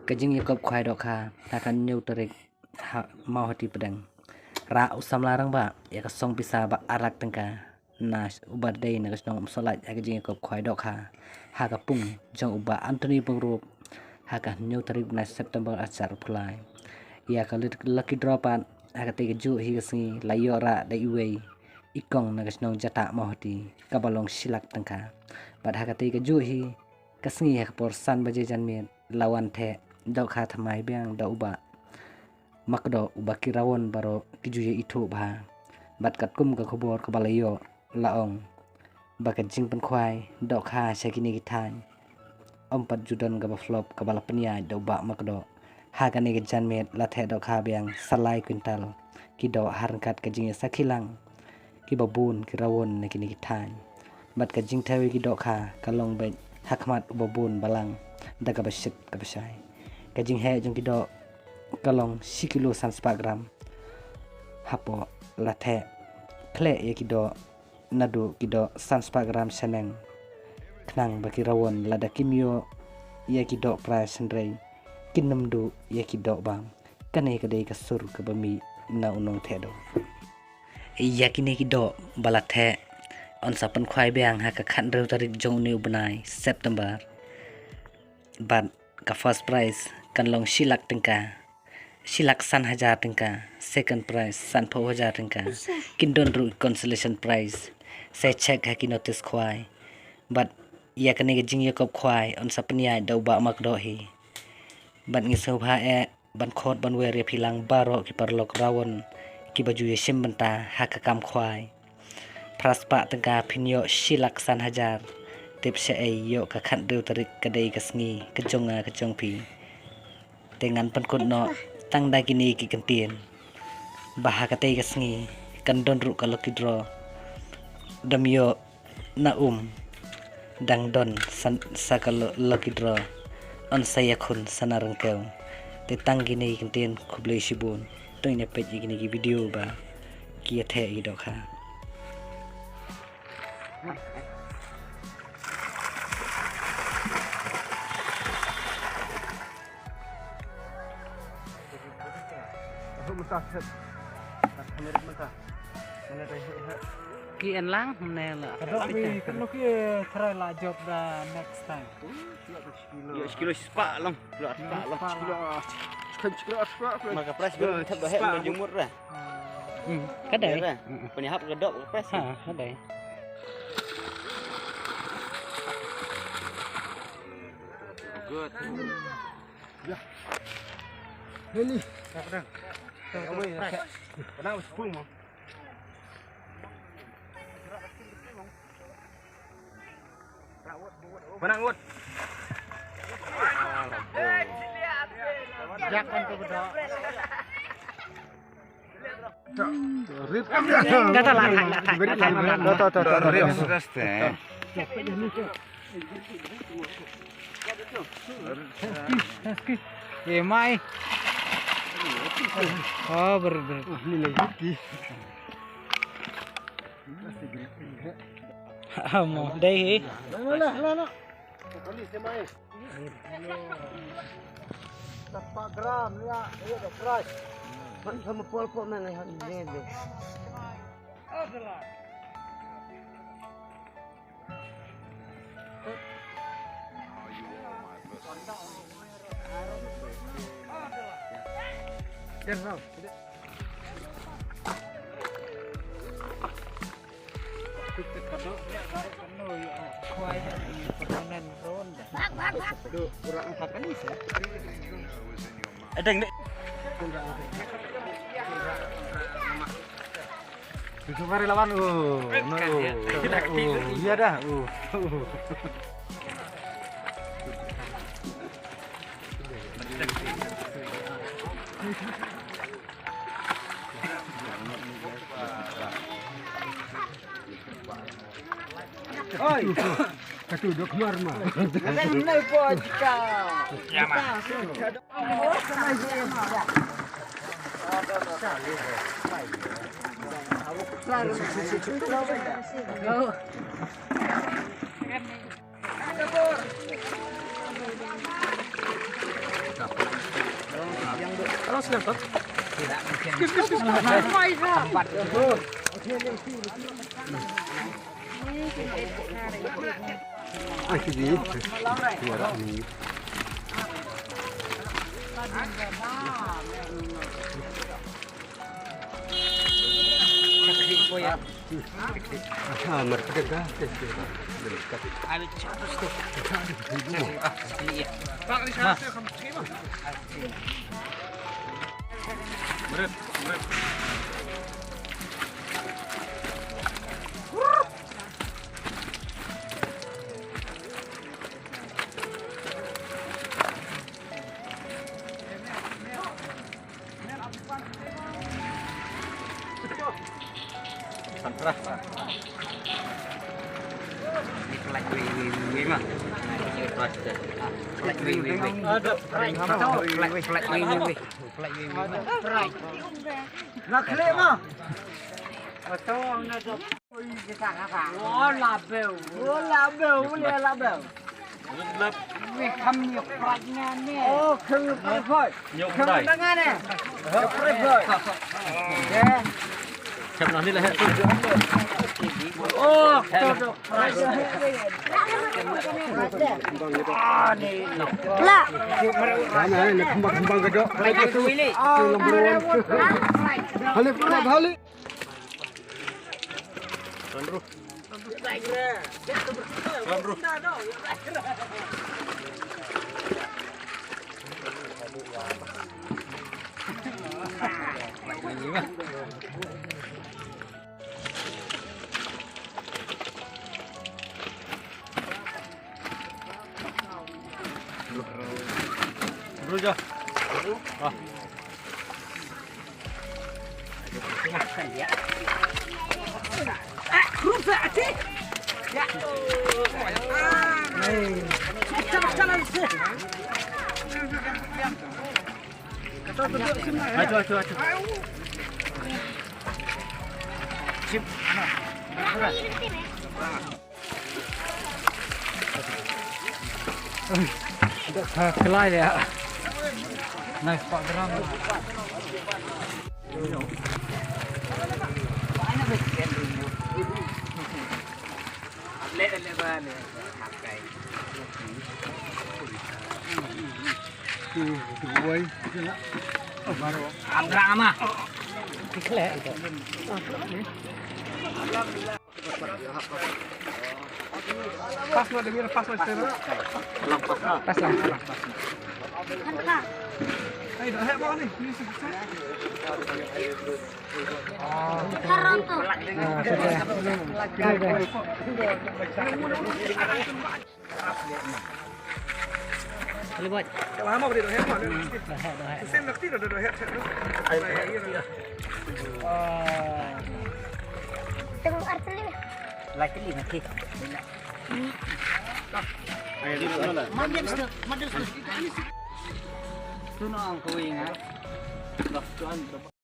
kajing yakop kwai dok kha takan nyau terik mau hati pedang ra usam larang ba ya kasong pisa ba arak tengka na ubat day na kasong solat ya kajing yakop kwai dok kha ha kapung jong uba Anthony pengrup ha ka nyau terik na September acar pulai ya kalit lucky dropan ha ka te ju hi kasngi layo ra dai uwei ikong na kasong jata mau hati kabalong silak tengka bat ha ka te ju hi kasngi ha por san baje janmet lawan the dok kha thamai bang da uba makdo uba kirawon baro kijuye itu bha bat kat kum ka khobor ka balayo laong bakat jing pen khwai dok kha sakini kitan ompat judan ka flop ka bala penya da uba makdo ha ka ne ke janmet la the dok kha bang salai kwintal ki do harkat ka jing sakhilang ki babun kirawon ne kini kitan bat ka jing thawi ki dok kha kalong be hakmat ubabun balang da ka basit ka basai kajing he jong kido kalong 10 kilo 34 gram hapo lathe khle ye kido nadu kido 34 gram seneng knang baki rawon lada kimyo ye kido price sendrei kinam du ye kido bang kane kade kasur ka bami na unong thedo yakine kido balathe on sapan khwai beang ha ka khan rew tarik jong new banai September ban ka first prize kan long silak tengka silak san hajar tengka second prize san 4000 tengka kindon ru consolation prize se check ha ki notice khwai but ya kane ge jing yakop khwai on sapnya dau ba mak do hi ban ngi so bha e ban khot ban we re philang baro ki parlok rawon ki baju ye sim banta ha ka kam khwai praspa tengka phinyo silak san hajar tip se ai yo ka khan rew tarik kadai kasngi kejong pi dengan penkut no tang da kini ki kentien bah ka te kasngi kan don ru ka lucky draw damyo na dang don san sakal lucky draw on saya khun sanarang keu te tang kini kentien khuble sibun to ine pe kini ki video ba ki the i do kha ki en lang ne la kadok mi kan lo ki try la job da next time yo kilo spa long kilo spa long kilo spa maka price ber thap da he men jumur ra kadai punya hap gedok price ha kadai good ya ini kadang kenapa 10 mau Menang Wood. Jangan tu bedak. kata la Mai. Oh, ber. Ini lagi. mo dai Lah. Tapak gram ya, dia dah crush. Man sama pol mana ni ni. Adalah. Jangan. Adeng dek. Bisa mari lawan iya dah Oi, katu dok keluar mah. Nai pojka. ya ma Go. Ai cái gì? Chưa đó gì? Ah, mereka Chậm nó đi là hết. Lah. Mana ni kembang ke dok? Balik. Landru. Bro jo. Ah. Ayo. Chip. Kelai dia. Nice Pak Geram. Pas lo demi lepas lo cerita. Pas lah. Ayo dah hebat ni. Ni sukses. Karang tu. Boleh buat. Lama boleh dah hebat. Sen nak tidak dah hebat. Tengok arteli. Lagi ni nanti. Ayo di mana? Tu nak kau ingat. Dah tuan.